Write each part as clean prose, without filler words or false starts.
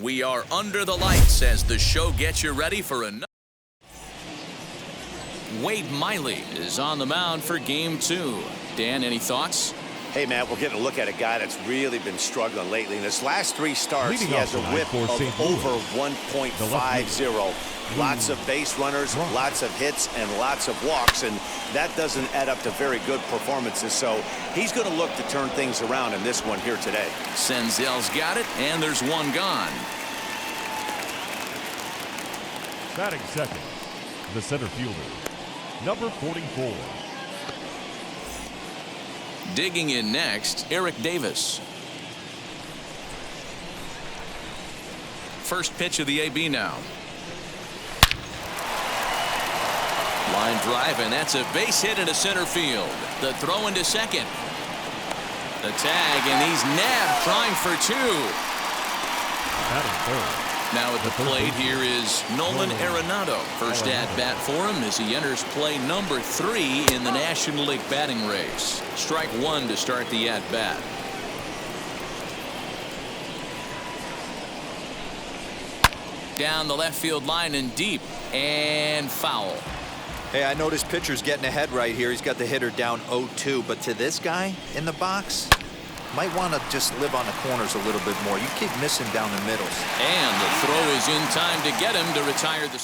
We are under the lights as the show gets you ready for another. Wade Miley is on the mound for game 2. Dan, any thoughts? Hey, Matt, we're getting a look at a guy that's really been struggling lately. In his last 3 starts, he has a whip of over 1.50. Lots of base runners, lots of hits, and lots of walks, and that doesn't add up to very good performances. So he's going to look to turn things around in this one here today. Senzel's got it, and there's one gone. Batting second, the center fielder, number 44. Digging in next, Eric Davis. First pitch of the AB now. Line drive, and that's a base hit into center field. The throw into second. The tag, and he's nabbed, trying for 2. Batting third. Now at the plate here is Nolan Aronado. First at bat for him as he enters play number 3 in the National League batting race. Strike 1 to start the at bat. Down the left field line and deep, and foul. Hey, I noticed pitcher's getting ahead right here. He's got the hitter down 0-2, but to this guy in the box, might want to just live on the corners a little bit more. You keep missing down the middles. And the throw is in time to get him to retire the.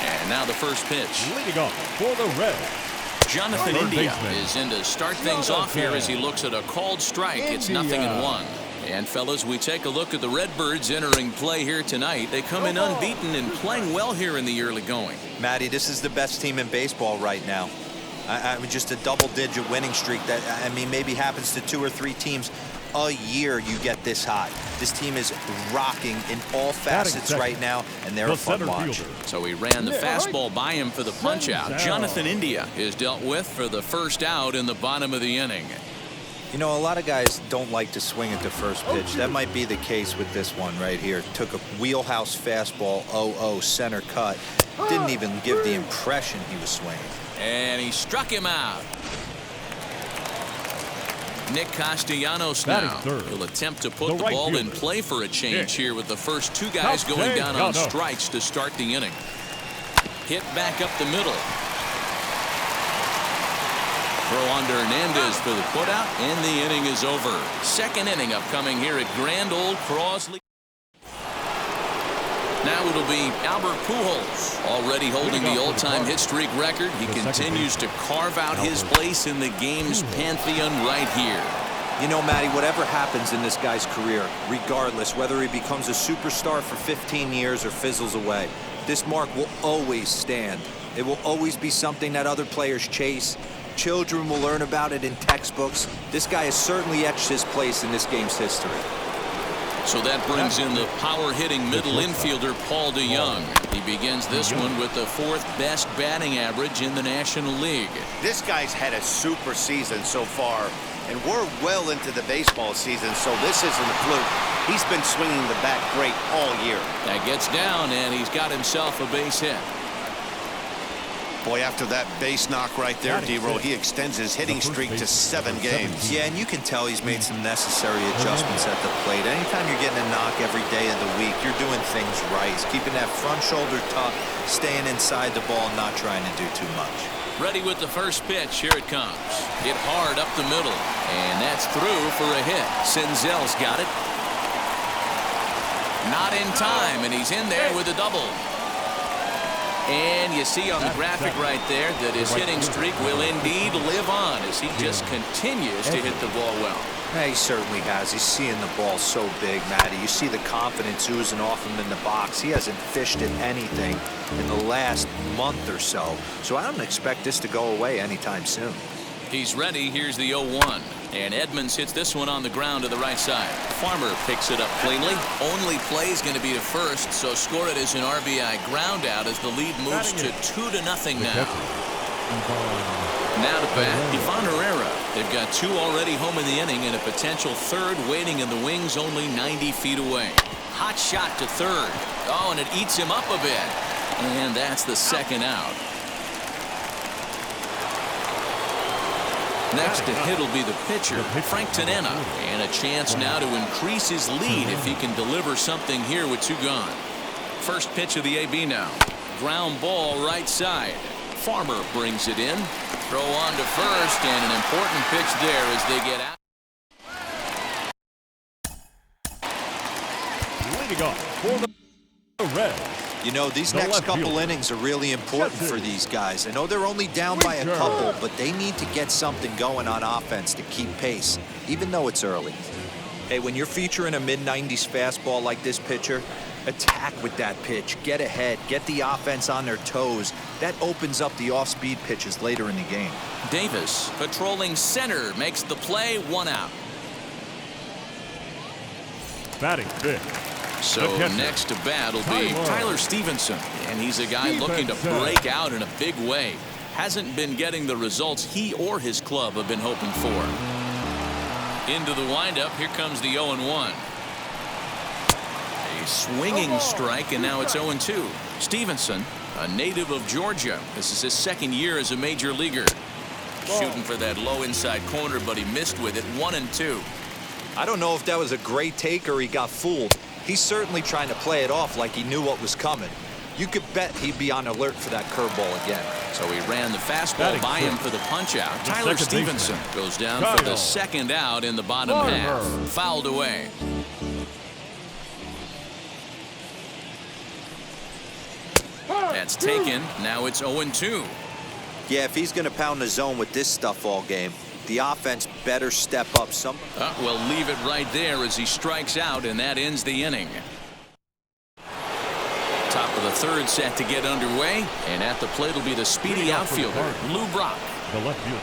And now the first pitch. Leading off for the Reds, Jonathan India is in to start things off here as he looks at a called strike. It's 0-1. And fellas, we take a look at the Redbirds entering play here tonight. They come in unbeaten and playing well here in the early going. Matty, this is the best team in baseball right now. I mean, just a double-digit winning streak that, I mean, maybe happens to 2 or 3 teams a year. You get this hot. This team is rocking in all facets right now, and they're a fun watch. So he ran the fastball by him for the punch-out. Jonathan India is dealt with for the first out in the bottom of the inning. You know, a lot of guys don't like to swing at the first pitch. That might be the case with this one right here. Took a wheelhouse fastball, 0-0, center cut. Didn't even give the impression he was swinging. And he struck him out. Nick Castellanos now will attempt to put the ball in play for a change here with the first 2 guys going down on strikes to start the inning. Hit back up the middle. Throw on to Hernandez for the putout, and the inning is over. Second inning upcoming here at Grand Old Crosley. Now it'll be Albert Pujols, already holding the all-time hit streak record. He continues to carve out his place in the game's pantheon right here. You know, Matty, whatever happens in this guy's career, regardless whether he becomes a superstar for 15 years or fizzles away, this mark will always stand. It will always be something that other players chase. Children will learn about it in textbooks. This guy has certainly etched his place in this game's history. So that brings in the power-hitting middle infielder, Paul DeYoung. He begins this one with the 4th best batting average in the National League. This guy's had a super season so far, and we're well into the baseball season, so this isn't a fluke. He's been swinging the bat great all year. That gets down, and he's got himself a base hit. Boy, after that base knock right there, D-Roll, he extends his hitting streak to 7 games. Yeah, and you can tell he's made some necessary adjustments at the plate. Anytime you're getting a knock every day of the week, you're doing things right. He's keeping that front shoulder tucked, staying inside the ball, not trying to do too much. Ready with the first pitch. Here it comes. Hit hard up the middle, and that's through for a hit. Senzel's got it. Not in time, and he's in there with a double. And you see on the graphic right there that his hitting streak will indeed live on as he just continues to hit the ball well. Yeah, he certainly has. He's seeing the ball so big, Matty. You see the confidence oozing off him in the box. He hasn't fished at anything in the last month or so. So I don't expect this to go away anytime soon. He's ready. Here's the 0-1. And Edmonds hits this one on the ground to the right side. Farmer picks it up cleanly. Only play is going to be to first, so score it as an RBI ground out as the lead moves to 2-0 now. Now to bat, Ivan Herrera. They've got 2 already home in the inning and a potential 3rd waiting in the wings only 90 feet away. Hot shot to 3rd. Oh, and it eats him up a bit. And that's the 2nd out. Next to hit will be the pitcher, Frank Tanana. And a chance now to increase his lead if he can deliver something here with 2 gone. First pitch of the AB now. Ground ball right side. Farmer brings it in. Throw on to first, and an important pitch there as they get out. Leading off for the Reds. You know, these next couple innings are really important for these guys. I know they're only down by a couple, but they need to get something going on offense to keep pace, even though it's early. Hey, when you're featuring a mid-90s fastball like this pitcher, attack with that pitch, get ahead, get the offense on their toes. That opens up the off-speed pitches later in the game. Davis patrolling center makes the play, 1 out. Batting fifth. So next to bat will be Tyler Stevenson, and he's a guy looking to break out in a big way. Hasn't been getting the results he or his club have been hoping for. Into the windup, here comes the 0-1. A swinging strike, and now it's 0-2. Stevenson, a native of Georgia. This is his 2nd year as a major leaguer. Shooting for that low inside corner, but he missed with it. 1-2. I don't know if that was a great take or he got fooled. He's certainly trying to play it off like he knew what was coming. You could bet he'd be on alert for that curveball again. So he ran the fastball by him for the punch out. Tyler Stevenson goes down for the 2nd out in the bottom half. Fouled away. That's taken. Now it's 0-2. Yeah, if he's going to pound the zone with this stuff all game, the offense better step up some. We'll leave it right there as he strikes out, and that ends the inning. Top of the 3rd set to get underway, and at the plate will be the speedy outfielder, Lou Brock. The left fielder,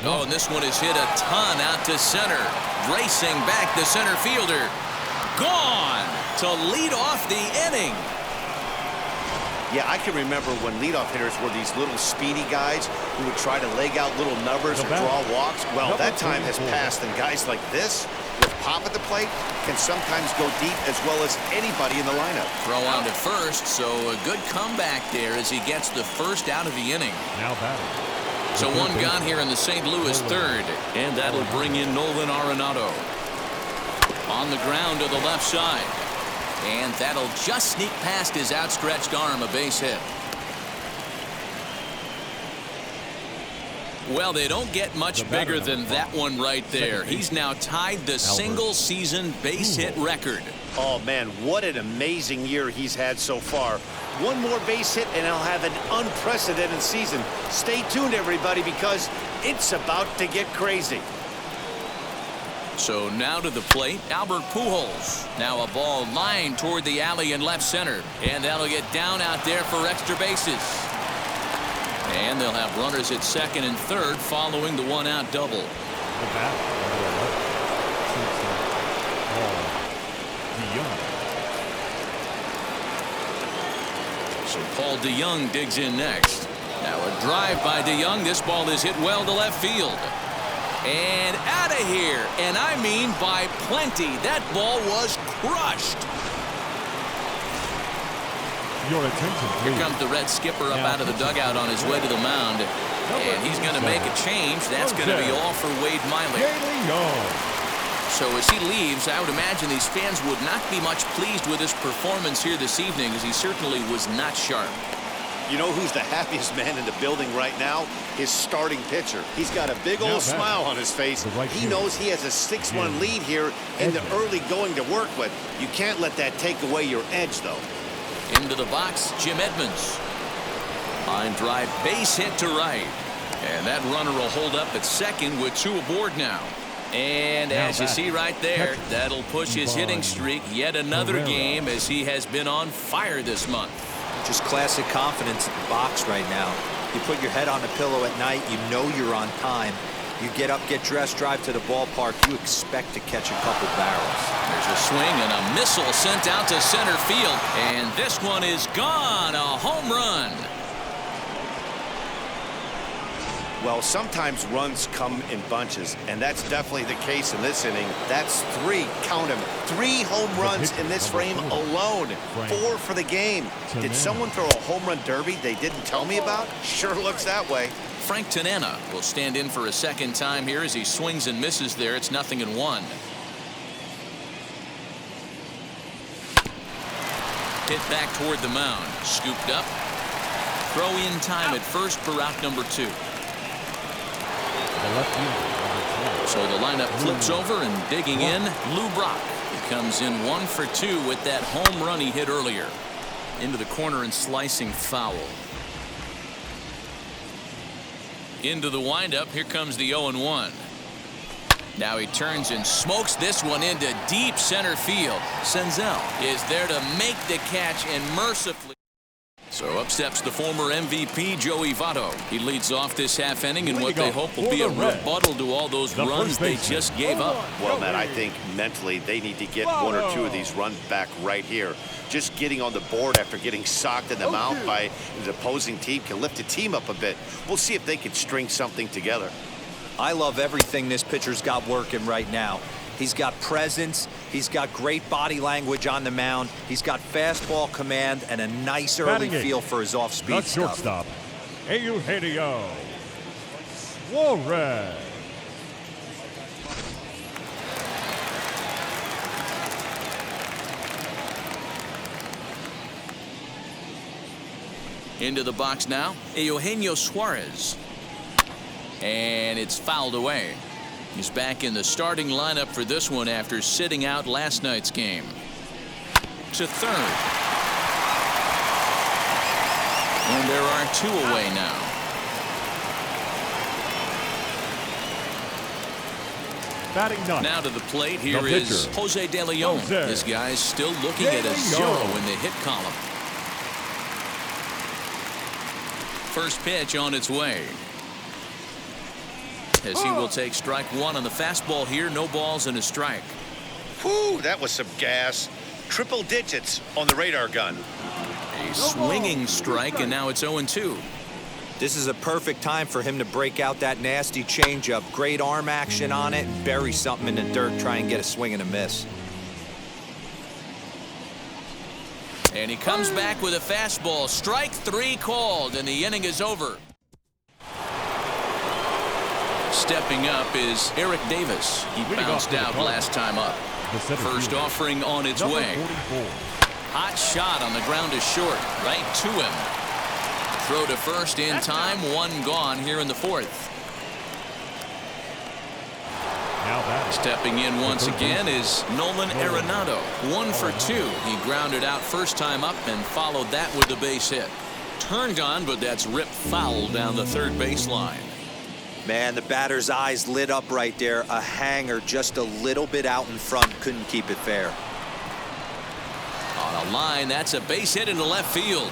Oh, and this one is hit a ton out to center. Racing back the center fielder. Gone to lead off the inning. Yeah, I can remember when leadoff hitters were these little speedy guys who would try to leg out little numbers or draw walks. Well, that time has passed, and guys like this, with pop at the plate, can sometimes go deep as well as anybody in the lineup. Throw on to first, so a good comeback there as he gets the 1st out of the inning. Now batting. So 1 gone here in the St. Louis 3rd, and that'll bring in Nolan Aronado. On the ground to the left side. And that'll just sneak past his outstretched arm, a base hit. Well, they don't get much bigger than that one right there. He's now tied the single-season base hit record. Oh, man, what an amazing year he's had so far. 1 more base hit, and he'll have an unprecedented season. Stay tuned, everybody, because it's about to get crazy. So now to the plate, Albert Pujols. Now a ball lined toward the alley in left center. And that'll get down out there for extra bases. And they'll have runners at 2nd and 3rd following the 1-out double. So Paul DeYoung digs in next. Now a drive by DeYoung. This ball is hit well to left field. And out of here, and I mean by plenty. That ball was crushed. Your attention, please. Here comes the Red skipper up out of the dugout on his way to the mound. And he's going to make a change. That's going to be all for Wade Miley. So as he leaves, I would imagine these fans would not be much pleased with his performance here this evening, as he certainly was not sharp. You know who's the happiest man in the building right now? His starting pitcher. He's got a big old smile on his face. He knows he has a 6-1 lead here in the early going to work with. You can't let that take away your edge, though. Into the box, Jim Edmonds. Line drive, base hit to right. And that runner will hold up at 2nd with 2 aboard now. And as you see right there, that'll push his hitting streak yet another game, as he has been on fire this month. Just classic confidence in the box right now. You put your head on the pillow at night, you know you're on time. You get up, get dressed, drive to the ballpark, you expect to catch a couple barrels. There's a swing and a missile sent out to center field. And this one is gone, a home run. Well, sometimes runs come in bunches, and that's definitely the case in this inning. That's 3, count them, 3 home runs in this frame alone. 4 for the game. Did someone throw a home run derby they didn't tell me about? Sure looks that way. Frank Tanana will stand in for a second time here as he swings and misses there. It's 0-1. Hit back toward the mound. Scooped up. Throw in time at first for out number 2. So the lineup flips over and digging in, Lou Brock. He comes in 1 for 2 with that home run he hit earlier. Into the corner and slicing foul. Into the windup. Here comes the 0-1. Now he turns and smokes this one into deep center field. Senzel is there to make the catch and mercifully. So up steps the former MVP Joey Votto. He leads off this half inning in what they hope will be a rebuttal to all those runs they just gave up. Well, Matt, I think mentally they need to get 1 or 2 of these runs back right here. Just getting on the board after getting socked in the mouth by the opposing team can lift the team up a bit. We'll see if they can string something together. I love everything this pitcher's got working right now. He's got presence. He's got great body language on the mound. He's got fastball command and a nice early feel for his off-speed stuff. Shortstop, Eugenio Suarez. Into the box now, Eugenio Suarez. And it's fouled away. He's back in the starting lineup for this one after sitting out last night's game. To third. And there are 2 away now. Batting 9. Now to the plate. Here is Jose De Leon. This guy's still looking at a 0 in the hit column. First pitch on its way. As he will take strike 1 on the fastball here. No balls and a strike. Whew, that was some gas. Triple digits on the radar gun. A swinging strike, and now it's 0-2. This is a perfect time for him to break out that nasty changeup. Great arm action on it and bury something in the dirt. Try and get a swing and a miss. And he comes back with a fastball. Strike 3 called, and the inning is over. Stepping up is Eric Davis. He bounced out last time up. First offering on its way. Hot shot on the ground is short. Right to him. Throw to first in time. 1 gone here in the 4th. Stepping in once again is Nolan Aronado. 1 for 2. He grounded out first time up and followed that with a base hit. Turned on, but that's ripped foul down the third baseline. Man, the batter's eyes lit up right there. A hanger just a little bit out in front. Couldn't keep it fair. On a line, that's a base hit into left field.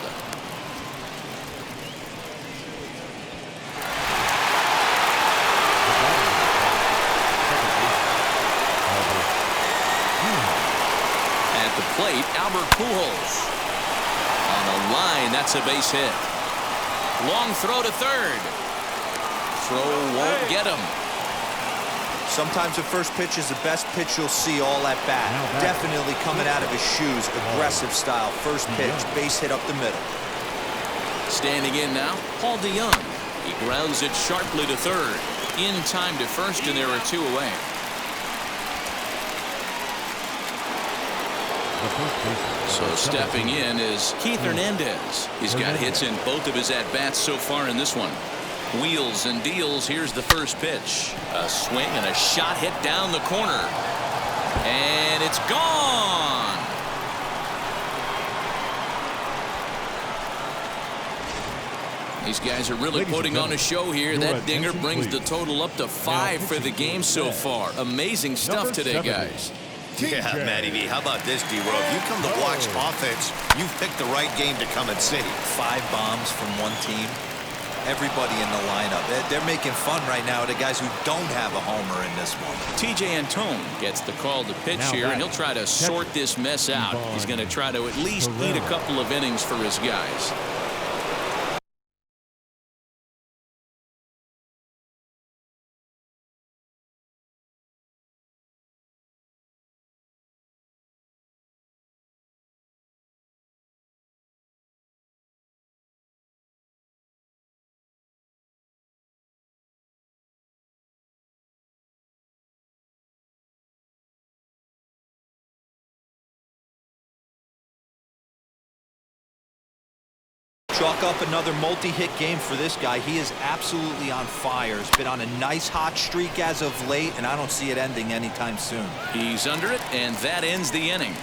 At the plate, Albert Pujols. On a line, that's a base hit. Long throw to third. Throw won't get him. Sometimes the first pitch is the best pitch you'll see all at bat. Definitely coming out of his shoes. Aggressive style. First pitch. Base hit up the middle. Standing in now, Paul DeYoung. He grounds it sharply to third. In time to first, and there are 2 away. So stepping in is Keith Hernandez. He's got hits in both of his at-bats so far in this one. Wheels and deals. Here's the first pitch. A swing and a shot hit down the corner. And it's gone. These guys are really putting on a show here. That dinger brings the total up to 5 for the game so far. Amazing stuff today, guys. Yeah, Matty V, how about this, D-Row? If you come to watch offense, you've picked the right game to come and see. 5 bombs from one team. Everybody in the lineup. They're making fun right now of the guys who don't have a homer in this one. TJ Antone gets the call to pitch here, and he'll try to sort this mess out. He's going to try to at least eat a couple of innings for his guys. Chalk up another multi-hit game for this guy. He is absolutely on fire. He's been on a nice hot streak as of late, and I don't see it ending anytime soon. He's under it, and that ends the inning.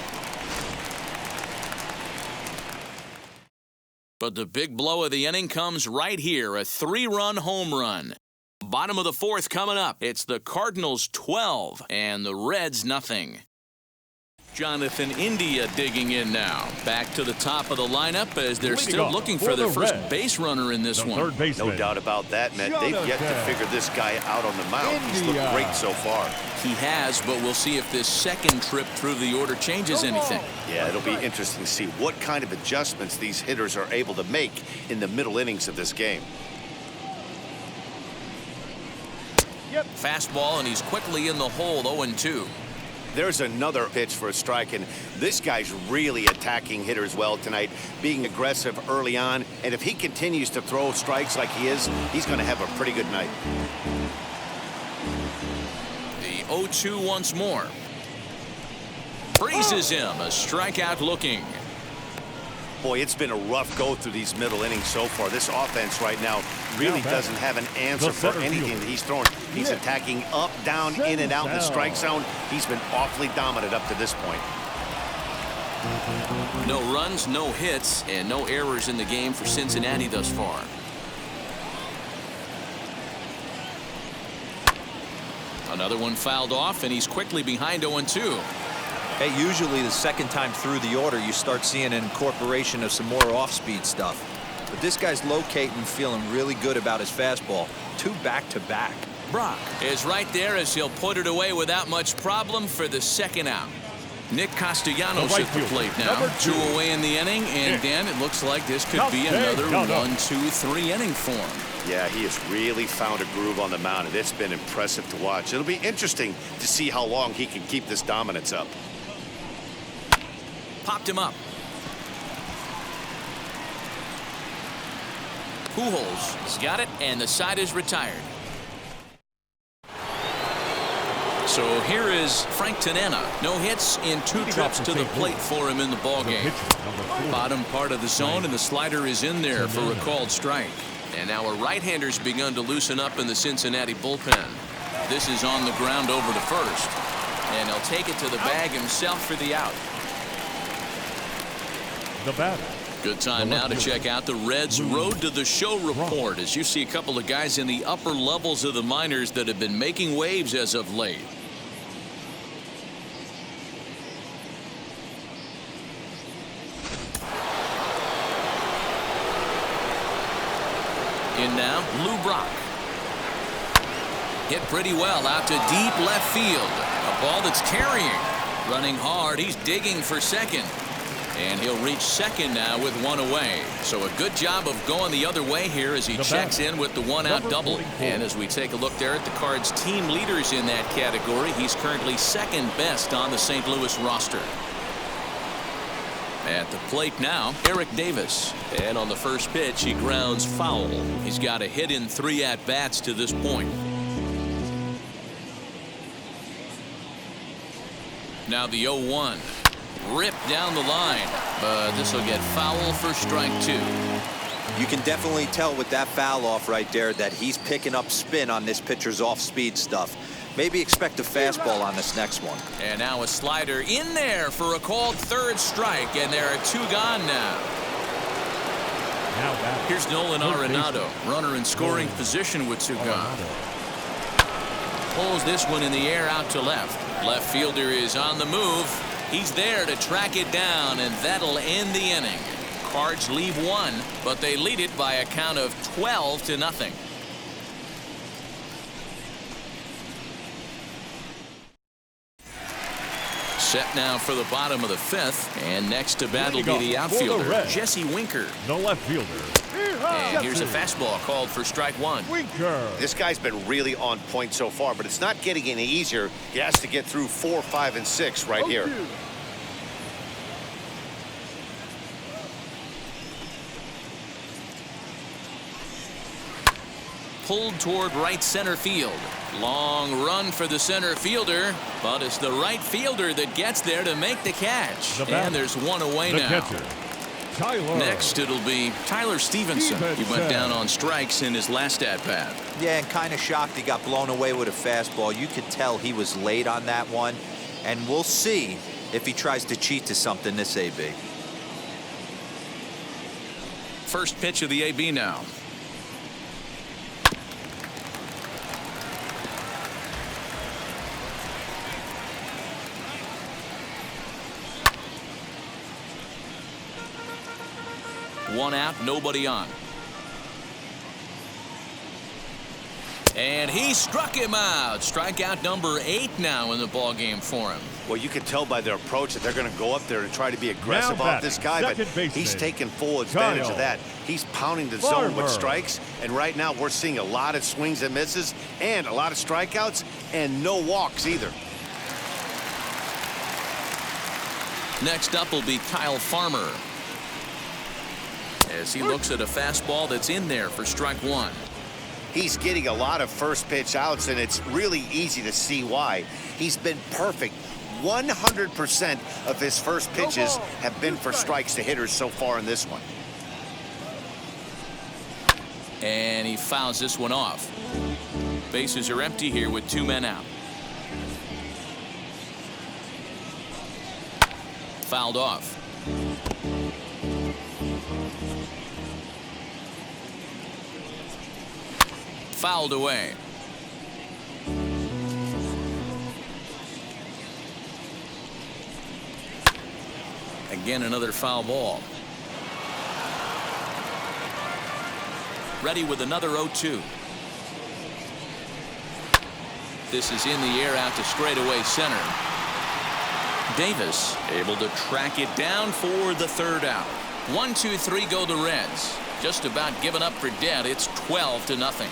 But the big blow of the inning comes right here, a 3-run home run. Bottom of the 4th coming up. It's the Cardinals 12 and the Reds nothing. Jonathan India digging in now. Back to the top of the lineup as they're still looking for their first base runner in this one. No doubt about that, Matt. They've yet to figure this guy out on the mound. He's looked great so far. He has, but we'll see if this second trip through the order changes anything. Yeah, it'll be interesting to see what kind of adjustments these hitters are able to make in the middle innings of this game. Fastball, and he's quickly in the hole, 0-2. There's another pitch for a strike, and this guy's really attacking hitters well tonight, being aggressive early on, and if he continues to throw strikes like he is, he's going to have a pretty good night. The 0-2 once more. Freezes him, a strikeout looking. Boy, it's been a rough go through these middle innings so far. This offense right now really doesn't have an answer for anything that he's throwing. He's attacking up, down, in and out in the strike zone. He's been awfully dominant up to this point. No runs, no hits, and no errors in the game for Cincinnati thus far. Another one fouled off, and he's quickly behind 0-2. Hey, usually the second time through the order, you start seeing an incorporation of some more off-speed stuff. But this guy's locating, feeling really good about his fastball. 2 back-to-back. Brock is right there as he'll put it away without much problem for the second out. Nick Castellanos at the plate now. 2 away in the inning, and Dan, it looks like this could be another 1-2-3 inning for him. Yeah, he has really found a groove on the mound, and it's been impressive to watch. It'll be interesting to see how long he can keep this dominance up. Popped him up. Pujols has got it, and the side is retired. So here is Frank Tanana. No hits in 2 trips to the plate for him in the ballgame. Bottom part of the zone, and the slider is in there for a called strike. And now a right-hander's begun to loosen up in the Cincinnati bullpen. This is on the ground over to first. And he'll take it to the bag himself for the out. The batter. Good time now to check out the Reds' Road to the Show report as you see a couple of guys in the upper levels of the minors that have been making waves as of late. In now, Lou Brock. Hit pretty well out to deep left field. A ball that's carrying. Running hard, he's digging for second. And he'll reach second now with 1 away. So a good job of going the other way here as he checks in with the 1-out double. And as we take a look there at the Cards' team leaders in that category, he's currently 2nd best on the St. Louis roster. At the plate now, Eric Davis. And on the first pitch, he grounds foul. He's got a hit in 3 at-bats to this point. Now the 0-1. Ripped down the line, but this will get foul for strike 2. You can definitely tell with that foul off right there that he's picking up spin on this pitcher's off-speed stuff. Maybe expect a fastball on this next one. And now a slider in there for a called 3rd strike, and there are 2 gone now. Here's Nolan Aronado, runner in scoring position with 2 gone. Pulls this one in the air out to left. Left fielder is on the move. He's there to track it down, and that'll end the inning. Cards leave 1, but they lead it by a count of 12-0. Set now for the bottom of the 5th, and next to bat will be the outfielder, Jesse Winker. The left fielder. And here's a fastball called for strike 1. Winker. This guy's been really on point so far, but it's not getting any easier. He has to get through 4, 5, and 6 right here. Pulled toward right center field. Long run for the center fielder, but it's the right fielder that gets there to make the catch. And there's 1 away now. Catcher. Next, it'll be Tyler Stevenson. He went down on strikes in his last at-bat. Yeah, and kind of shocked he got blown away with a fastball. You could tell he was late on that one. And we'll see if he tries to cheat to something this AB. First pitch of the AB now. One out, nobody on. And he struck him out. Strikeout number 8 now in the ball game for him. Well, you can tell by their approach that they're going to go up there and try to be aggressive off this guy, but he's taking full advantage of that. He's pounding the zone with strikes, and right now we're seeing a lot of swings and misses and a lot of strikeouts and no walks either. Next up will be Kyle Farmer, as he looks at a fastball that's in there for strike 1. He's getting a lot of first pitch outs, and it's really easy to see why. He's been perfect. 100% of his first pitches have been for strikes to hitters so far in this one. And he fouls this one off. Bases are empty here with 2 men out. Fouled off. Fouled away. Again, another foul ball. Ready with another 0-2. This is in the air out to straightaway center. Davis able to track it down for the 3rd out. 1, 2, 3 go the Reds. Just about given up for dead. It's 12-0.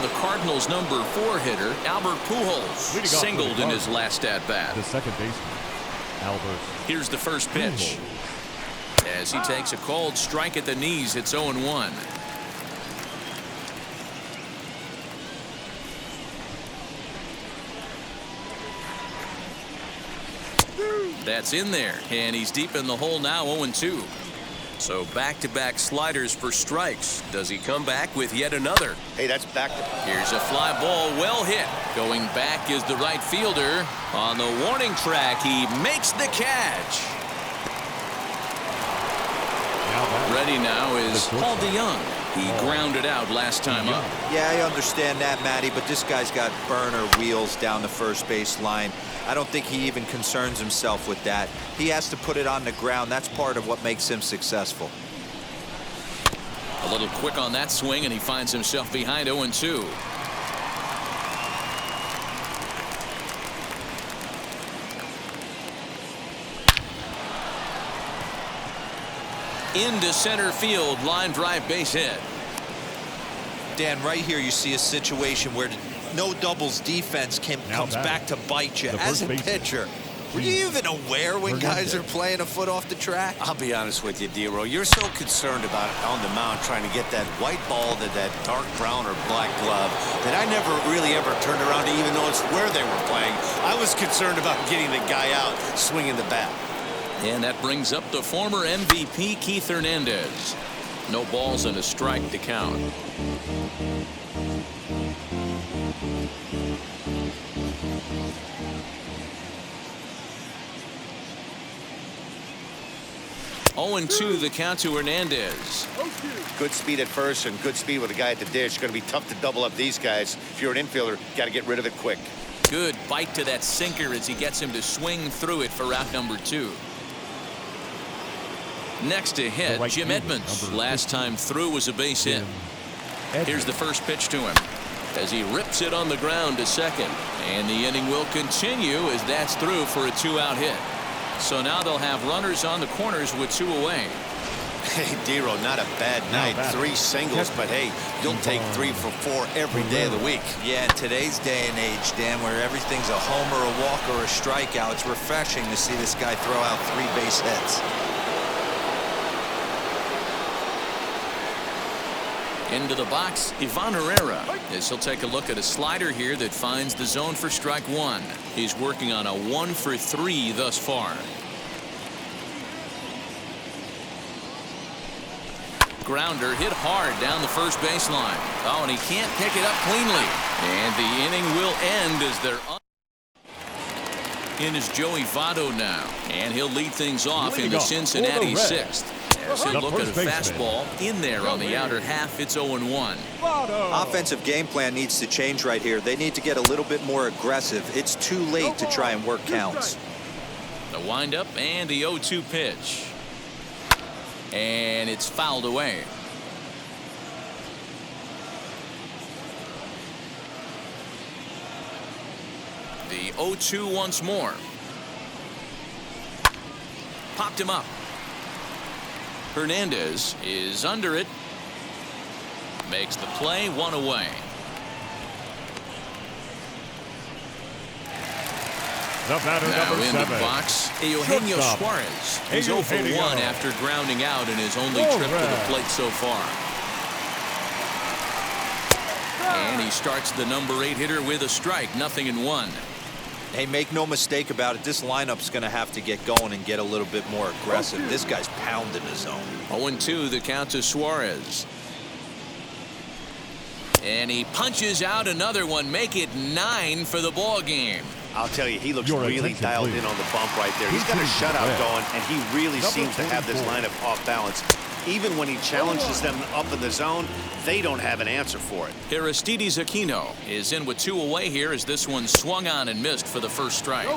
The Cardinals' number 4 hitter, Albert Pujols, singled in his last at-bat. The second baseman, Albert. Here's the first pitch. As he takes a cold strike at the knees, it's 0-1. That's in there, and he's deep in the hole now, 0-2. So back-to-back sliders for strikes. Does he come back with yet another? Hey, that's back. Here's a fly ball, well hit. Going back is the right fielder. On the warning track, he makes the catch. Ready now is Paul DeYoung. He grounded out last time up. Yeah, I understand that, Matty, but this guy's got burner wheels down the first base line. I don't think he even concerns himself with that. He has to put it on the ground. That's part of what makes him successful. A little quick on that swing, and he finds himself behind 0-2. Into center field, line drive, base hit. Dan, right here you see a situation where no doubles defense comes back to bite you. As a pitcher, were you even aware when guys are playing a foot off the track? I'll be honest with you, D-Row. You're so concerned about on the mound trying to get that white ball to that dark brown or black glove that I never really ever turned around to even notice where they were playing. I was concerned about getting the guy out swinging the bat. And that brings up the former MVP Keith Hernandez. No balls and a strike to count. Oh, and 2 the count to Hernandez. Good speed at first and good speed with a guy at the dish. Going to be tough to double up these guys. If you're an infielder, got to get rid of it quick. Good bite to that sinker as he gets him to swing through it for out number 2. Next to hit, Jim Edmonds. Last time through was a base hit. Here's the first pitch to him as he rips it on the ground to second. And the inning will continue as that's through for a 2-out hit. So now they'll have runners on the corners with 2 away. Hey, D-Row, not a bad night. 3 singles, but hey, you'll take 3 for 4 every day of the week. Yeah, in today's day and age, Dan, where everything's a homer, a walk, or a strikeout, it's refreshing to see this guy throw out 3 base hits. Into the box, Ivan Herrera, as he'll take a look at a slider here that finds the zone for strike one. He's working on a 1-for-3 thus far. Grounder hit hard down the first baseline. Oh, and he can't pick it up cleanly. And the inning will end as they're in is Joey Votto now. And he'll lead things off in the Cincinnati sixth. As he'll look at a fastball in there on the outer half. It's 0-1. Offensive game plan needs to change right here. They need to get a little bit more aggressive. It's too late to try and work counts. The windup and the 0-2 pitch. And it's fouled away. The 0-2 once more. Popped him up. Hernandez is under it. Makes the play, one away. The batter, now number in 7. the box, Eugenio Suarez. He's 0 for 1 after grounding out in his only trip to the plate so far. And he starts the number 8 hitter with a strike, 0-1. Hey, make no mistake about it. This lineup's going to have to get going and get a little bit more aggressive. This guy's pounding his zone. 0-2 the count to Suarez. And he punches out another one. Make it 9 for the ball game. I'll tell you, he looks really dialed in on the bump right there. He's got a shutout going, and he really seems to have this lineup off balance. Even when he challenges them up in the zone, they don't have an answer for it. Aristides Aquino is in with 2 away here as this one swung on and missed for the first strike.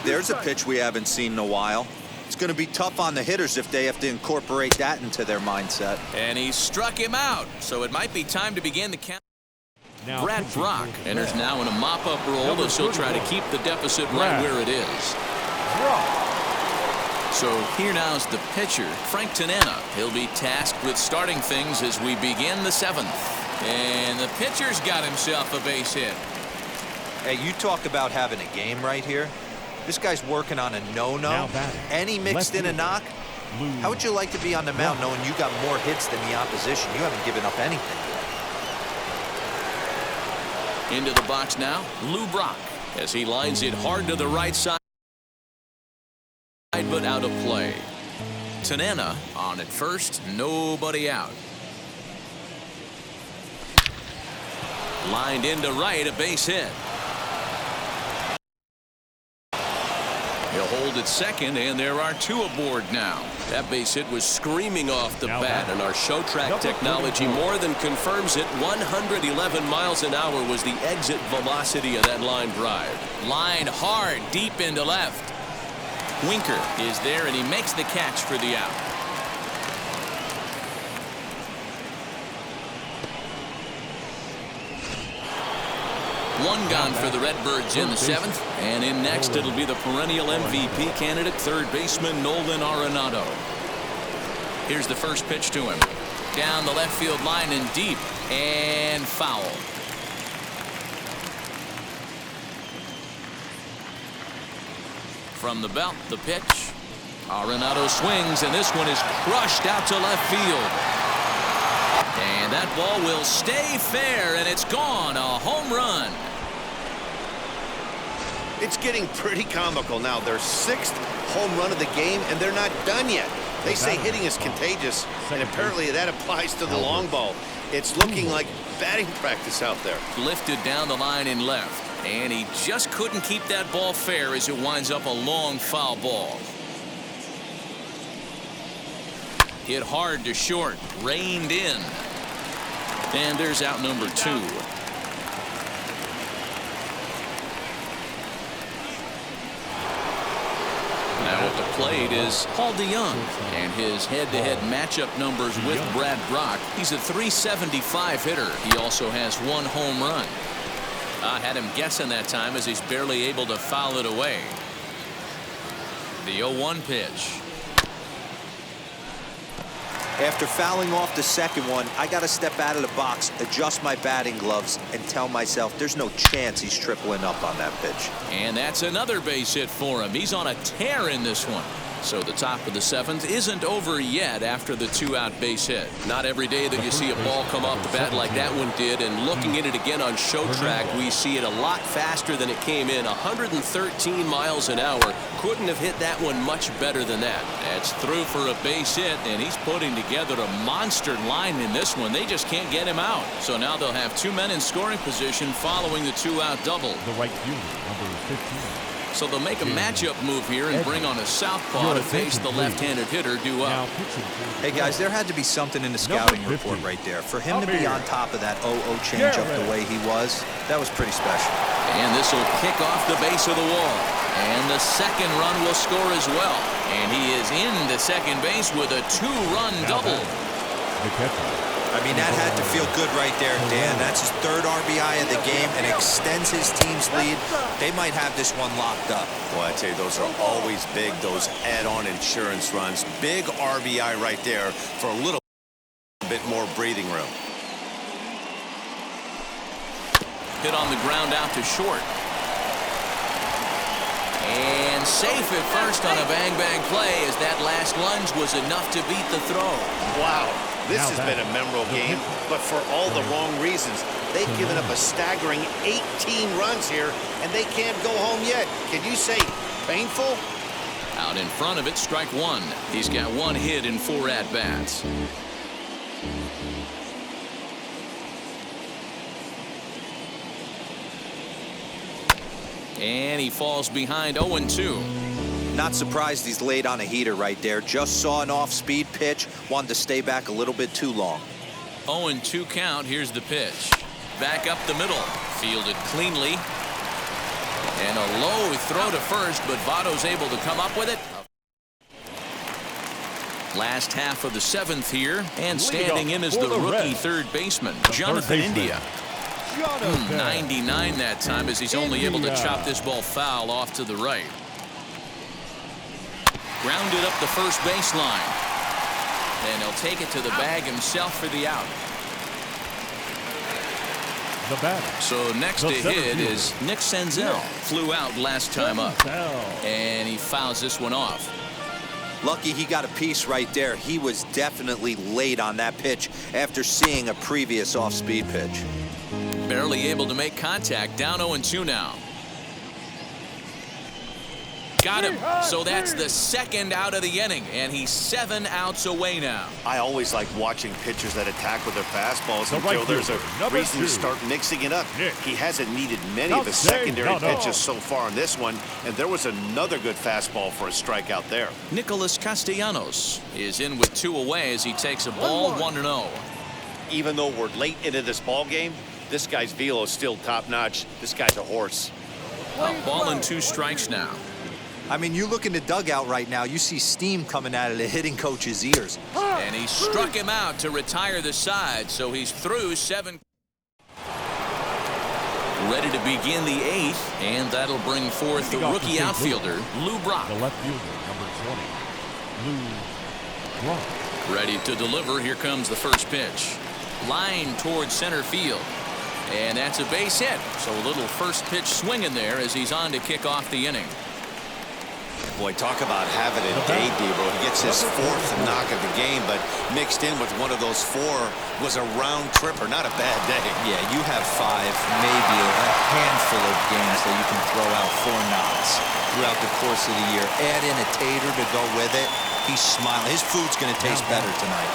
There's a pitch we haven't seen in a while. It's going to be tough on the hitters if they have to incorporate that into their mindset. And he struck him out, so it might be time to begin the count. Now Brad Brock enters now in a mop-up role as he'll try to keep the deficit right where it is. So here now's the pitcher, Frank Tanana. He'll be tasked with starting things as we begin the 7th. And the pitcher's got himself a base hit. Hey, you talk about having a game right here. This guy's working on a no-no, and he mixed in a knock. How would you like to be on the mound knowing you got more hits than the opposition? You haven't given up anything. Into the box now, Lou Brock, as he lines it hard to the right side, but out of play. Tanana on at first, nobody out. Lined into right, a base hit. He'll hold at second, and there are 2 aboard now. That base hit was screaming off the bat, and our show track technology more than confirms it. 111 miles an hour was the exit velocity of that line drive. Lined hard, deep into left. Winker is there, and he makes the catch for the out. One gone for the Redbirds in the 7th, and in next it'll be the perennial MVP candidate, third baseman Nolan Aronado. Here's the first pitch to him. Down the left field line and deep, and foul. From the belt, the pitch. Arenado swings, and this one is crushed out to left field. And that ball will stay fair, and it's gone. A home run. It's getting pretty comical now. Their 6th home run of the game, and they're not done yet. They say hitting is contagious, and apparently that applies to the long ball. It's looking like batting practice out there. Lifted down the line in left, and he just couldn't keep that ball fair as it winds up a long foul ball. Hit hard to short, reined in. And there's out number 2. Now at the plate is Paul DeYoung, and his head-to-head matchup numbers with Brad Brock. He's a .375 hitter. He also has 1 home run. I had him guessing that time as he's barely able to foul it away. The 0-1 pitch. After fouling off the second one, I got to step out of the box, adjust my batting gloves, and tell myself there's no chance he's tripling up on that pitch. And that's another base hit for him. He's on a tear in this one. So the top of the 7th isn't over yet after the 2-out base hit. Not every day that you see a ball come off the bat like that one did, and looking at it again on show track, we see it a lot faster than it came in. 113 miles an hour. Couldn't have hit that one much better than that. That's through for a base hit, and he's putting together a monster line in this one. They just can't get him out. So now they'll have 2 men in scoring position following the 2-out double. The right fielder, number 15. So they'll make a matchup move here and bring on a southpaw to face the left-handed hitter due up. Hey guys, there had to be something in the scouting report right there. For him to be on top of that 0-0 changeup the way he was, that was pretty special. And this will kick off the base of the wall. And the second run will score as well. And he is into second base with a 2-run double. I mean, that had to feel good right there, Dan. That's his 3rd RBI of the game and extends his team's lead. They might have this one locked up. Well, I tell you, those are always big, those add-on insurance runs. Big RBI right there for a little bit more breathing room. Hit on the ground out to short. And safe at first on a bang-bang play as that last lunge was enough to beat the throw. Wow. This has been a memorable game, but for all the wrong reasons. They've given up a staggering 18 runs here, and they can't go home yet. Can you say painful? Out in front of it, strike 1. He's got 1 hit in 4 at-bats. And he falls behind 0-2. Not surprised he's laid on a heater right there. Just saw an off-speed pitch. Wanted to stay back a little bit too long. 0-2 count. Here's the pitch. Back up the middle. Fielded cleanly. And a low throw to first, but Votto's able to come up with it. Last half of the 7th here. And standing in is the rookie third baseman, Jonathan India. 99 that time as he's only able to chop this ball foul off to the right. Grounded up the first baseline. And he'll take it to the bag himself for the out. The batter. So next to hit is Nick Senzel. Flew out last time up. And he fouls this one off. Lucky he got a piece right there. He was definitely late on that pitch after seeing a previous off-speed pitch. Barely able to make contact. Down 0-2 now. Got him. So that's the 2nd out of the inning, and he's 7 outs away now. I always like watching pitchers that attack with their fastballs until there's a reason to start mixing it up. He hasn't needed many of his secondary pitches so far in this one, and there was another good fastball for a strikeout there. Nicholas Castellanos is in with 2 away as he takes a ball 1-0. Even though we're late into this ball game, this guy's velo is still top-notch. This guy's a horse. A ball and 2 strikes now. I mean, you look in the dugout right now, you see steam coming out of the hitting coach's ears. And he struck him out to retire the side, so he's through 7. Ready to begin the 8th, and that'll bring forth the rookie outfielder, Lou Brock. The left fielder, number 20, Lou Brock. Ready to deliver. Here comes the first pitch. Line towards center field. And that's a base hit. So a little first pitch swing in there as he's on to kick off the inning. Boy, talk about having a day, Debo. He gets his 4th knock of the game, but mixed in with one of those 4 was a round tripper. Not a bad day. Yeah, you have 5, maybe a handful of games that you can throw out 4 knocks throughout the course of the year. Add in a tater to go with it. He's smiling. His food's going to taste better tonight.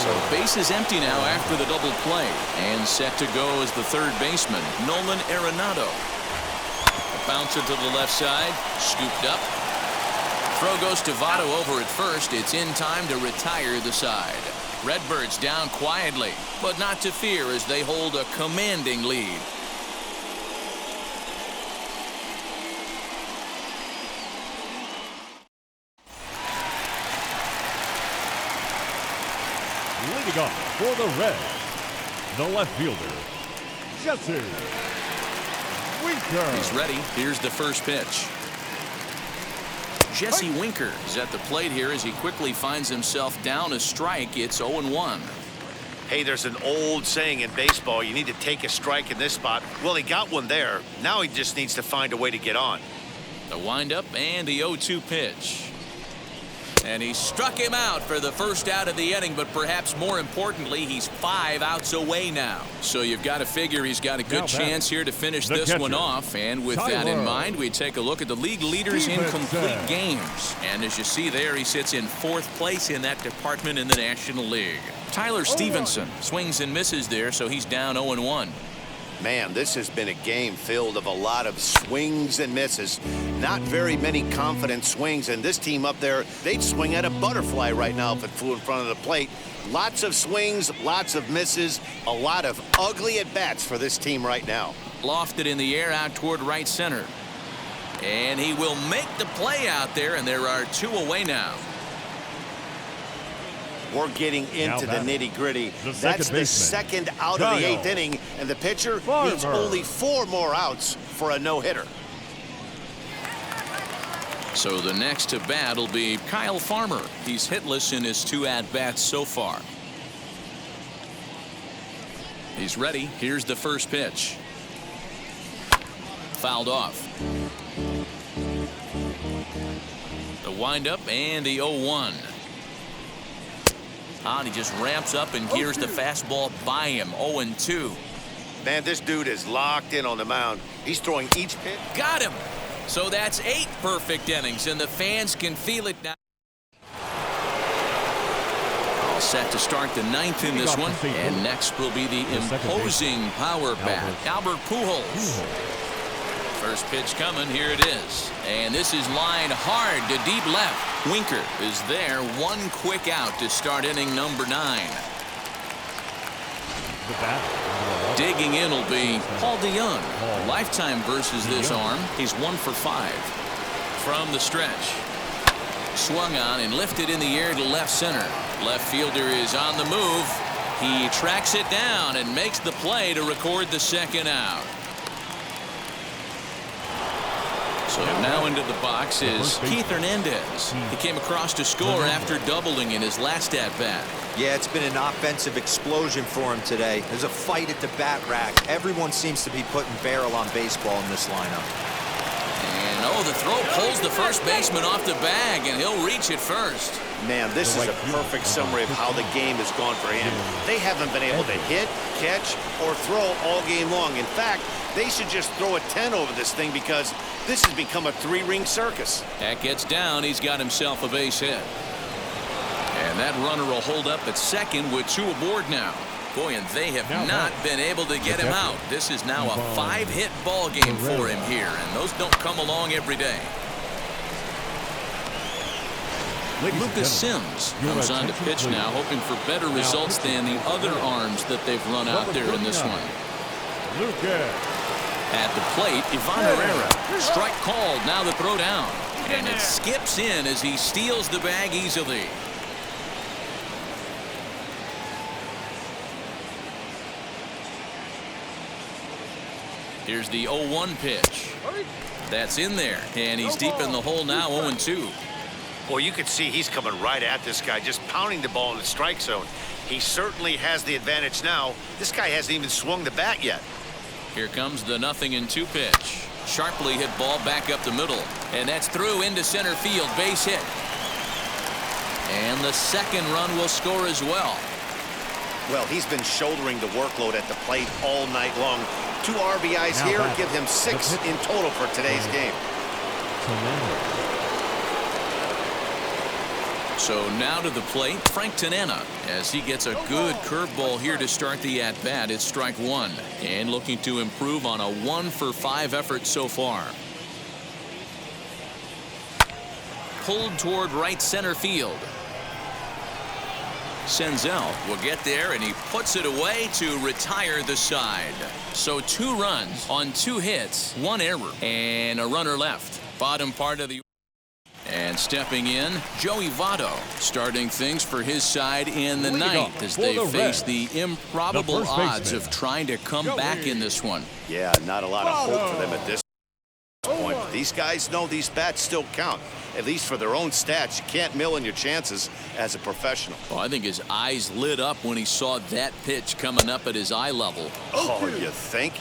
So base is empty now after the double play. And set to go is the third baseman, Nolan Aronado. Bouncer to the left side, scooped up. Throw goes to Votto over at first. It's in time to retire the side. Redbirds down quietly, but not to fear as they hold a commanding lead. Leading off for the Reds, the left fielder, Jesse Winker. He's ready. Here's the first pitch. Jesse Winker is at the plate here as he quickly finds himself down a strike. It's 0-1. Hey, there's an old saying in baseball, you need to take a strike in this spot. Well, he got one there. Now he just needs to find a way to get on. The windup and the 0-2 pitch. And he struck him out for the first out of the inning, but perhaps more importantly, he's 5 outs away now. So you've got to figure he's got a good chance here to finish this one off. And with that in mind, we take a look at the league leaders in complete games. And as you see there, he sits in 4th place in that department in the National League. Tyler Stevenson swings and misses there, so he's down 0-1. Man, this has been a game filled of a lot of swings and misses. Not very many confident swings, and this team up there, they'd swing at a butterfly right now if it flew in front of the plate. Lots of swings, lots of misses, a lot of ugly at-bats for this team right now. Lofted in the air out toward right center. And he will make the play out there, and there are 2 away now. We're getting into the nitty-gritty. That's the second out of the 8th inning, and the pitcher needs only 4 more outs for a no-hitter. So the next to bat will be Kyle Farmer. He's hitless in his 2 at-bats so far. He's ready. Here's the first pitch. Fouled off. The windup and the 0-1. And he just ramps up and gears the fastball by him. 0-2. Man, this dude is locked in on the mound. He's throwing each pitch. Got him. So that's 8 perfect innings, and the fans can feel it now. All set to start the 9th in this one. And next will be the imposing power bat, Albert Pujols. First pitch coming. Here it is. And this is lined hard to deep left. Winker is there. 1 quick out to start inning number 9. Digging in will be Paul DeYoung. Lifetime versus this arm. He's 1 for 5. From the stretch. Swung on and lifted in the air to left center. Left fielder is on the move. He tracks it down and makes the play to record the 2nd out. So now into the box is Keith Hernandez. He came across to score after doubling in his last at-bat. Yeah, it's been an offensive explosion for him today. There's a fight at the bat rack. Everyone seems to be putting barrel on baseball in this lineup. And the throw pulls the first baseman off the bag, and he'll reach it first. Man, this is a perfect summary of how the game has gone for him. They haven't been able to hit, catch, or throw all game long. In fact, they should just throw a 10 over this thing because this has become a 3-ring circus. That gets down. He's got himself a base hit. And that runner will hold up at second with 2 aboard now. Boy, and they have not been able to get him out. This is now a 5-hit ball game for him here, and those don't come along every day. Lucas Sims comes on to pitch now, hoping for better results than the other arms that they've run out there in this one. At the plate, Ivan Herrera. Strike called. Now the throw down. And it skips in as he steals the bag easily. Here's the 0-1 pitch. That's in there. And he's deep in the hole now, 0-2. Well, you can see he's coming right at this guy, just pounding the ball in the strike zone. He certainly has the advantage now. This guy hasn't even swung the bat yet. Here comes the 0-2 pitch. Sharply hit ball back up the middle. And that's through into center field. Base hit. And the 2nd run will score as well. Well, he's been shouldering the workload at the plate all night long. 2 RBIs here give him 6 in total for today's game. So now to the plate, Frank Tanana, as he gets a good curveball here to start the at-bat. It's strike 1, and looking to improve on a 1 for 5 effort so far. Pulled toward right center field. Senzel will get there, and he puts it away to retire the side. So 2 runs on 2 hits, 1 error, and a runner left. Bottom part of the... And stepping in, Joey Votto, starting things for his side in the 9th as they face the improbable odds of trying to come back in this one. Yeah, not a lot of hope for them at this point. But these guys know these bats still count. At least for their own stats, you can't mill in your chances as a professional. Oh, I think his eyes lit up when he saw that pitch coming up at his eye level. Oh, you think?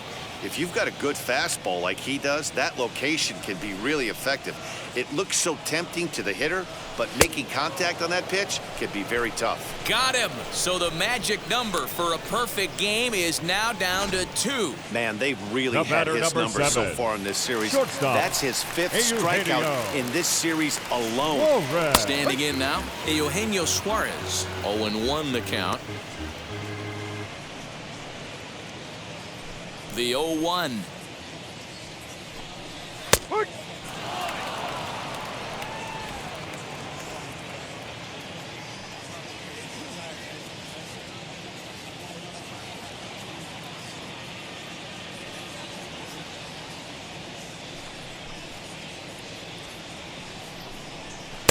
If you've got a good fastball like he does, that location can be really effective. It looks so tempting to the hitter, but making contact on that pitch can be very tough. Got him. So the magic number for a perfect game is now down to 2. Man, they've really had his number so far in this series. Shortstop. That's his 5th strikeout in this series alone. Standing in now, Eugenio Suarez. 0-1 the count. The 0-1.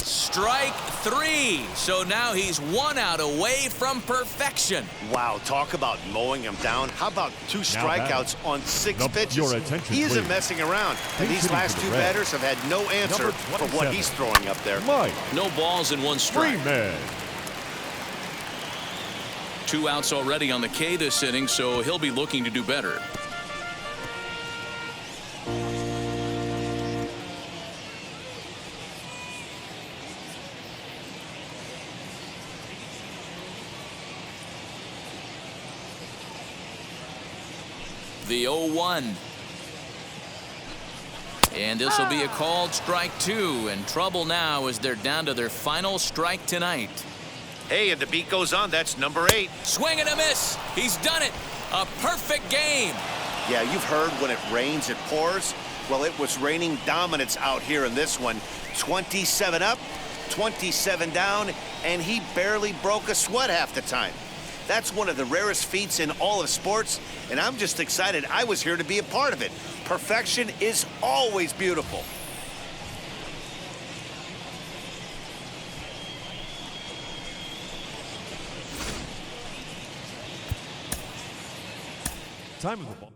Strike 3. So now he's 1 out away from perfection. Wow, talk about mowing him down. How about 2 strikeouts on 6 pitches? He isn't messing around. And these last 2 batters have had no answer for what he's throwing up there. No balls and 1 strike. 2 outs already on the K this inning, so he'll be looking to do better. The 0-1. And this will be a called strike 2. And trouble now as they're down to their final strike tonight. Hey, and the beat goes on. That's number 8. Swing and a miss. He's done it. A perfect game. Yeah, you've heard when it rains, it pours. Well, it was raining dominance out here in this one. 27 up, 27 down, and he barely broke a sweat half the time. That's one of the rarest feats in all of sports, and I'm just excited I was here to be a part of it. Perfection is always beautiful. Time of the ball.